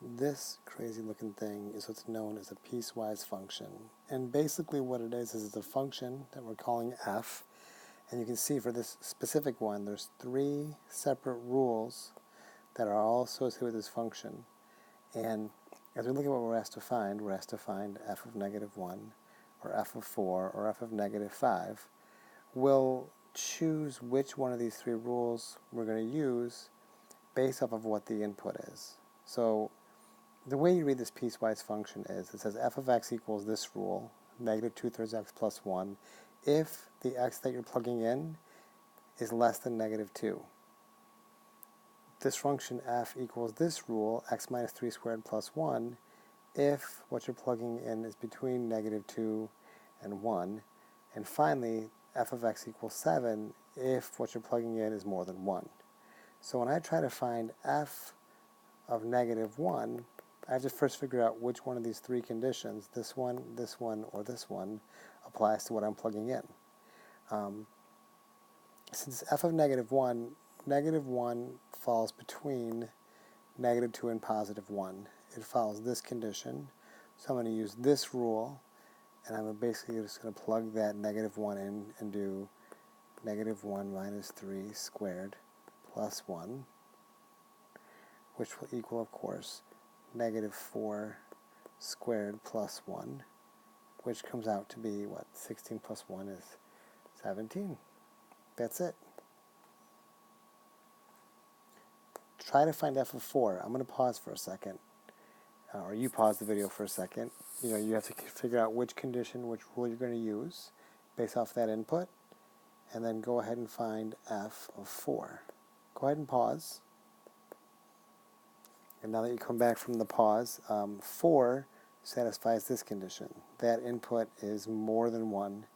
This crazy looking thing is what's known as a piecewise function. And basically what it is it's a function that we're calling f. And you can see for this specific one, there's 3 separate rules that are all associated with this function. And as we look at what we're asked to find f of -1, or f of 4, or f of -5. We'll choose which one of these 3 rules we're going to use based off of what the input is. So the way you read this piecewise function is, it says f of x equals this rule, -2/3 x plus 1, if the x that you're plugging in is less than -2. This function f equals this rule, x minus 3 squared plus 1, if what you're plugging in is between -2 and 1. And finally, f of x equals 7 if what you're plugging in is more than 1. So when I try to find f of -1, I have to first figure out which one of these 3 conditions, this one, or this one, applies to what I'm plugging in. Since f of -1 falls between -2 and +1. It follows this condition. So I'm going to use this rule, and I'm basically just going to plug that -1 in and do -1 minus 3 squared plus 1, which will equal, of course, -4 squared plus 1, which comes out to be, what, 16 plus 1 is 17. That's it. Try to find f of 4. I'm going to pause for a second, or you pause the video for a second. You have to figure out which condition, which rule you're going to use based off that input, and then go ahead and find f of 4. Go ahead and pause. And now that you come back from the pause, 4 satisfies this condition. That input is more than 1.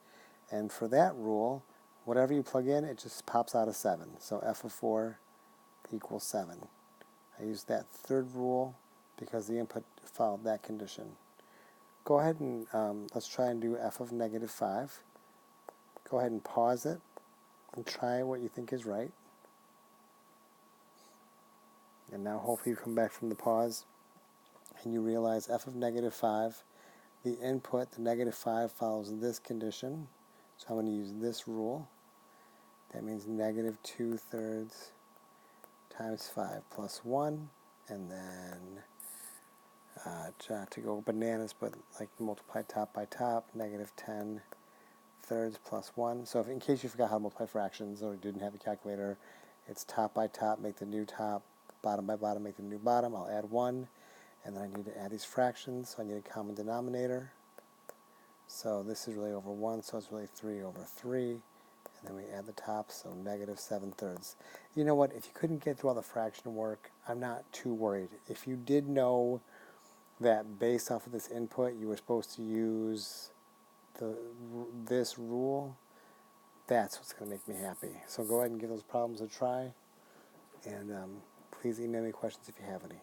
And for that rule, whatever you plug in, it just pops out a 7. So f of 4 equals 7. I used that third rule because the input followed that condition. Go ahead and let's try and do f of -5. Go ahead and pause it and try what you think is right. And now hopefully you come back from the pause and you realize f of -5, the input, the -5, follows this condition. So I'm going to use this rule. That means -2/3 times 5 plus 1, and then to go bananas, but like multiply top by top, -10 thirds plus 1. So if, in case you forgot how to multiply fractions or didn't have a calculator, it's top by top, make the new top, bottom by bottom, make the new bottom. I'll add 1, and then I need to add these fractions, so I need a common denominator. So this is really over 1, so it's really 3 over 3. And then we add the top, so -7/3. You know what? If you couldn't get through all the fraction work, I'm not too worried. If you did know that based off of this input, you were supposed to use this rule, that's what's going to make me happy. So go ahead and give those problems a try, and please email me questions if you have any.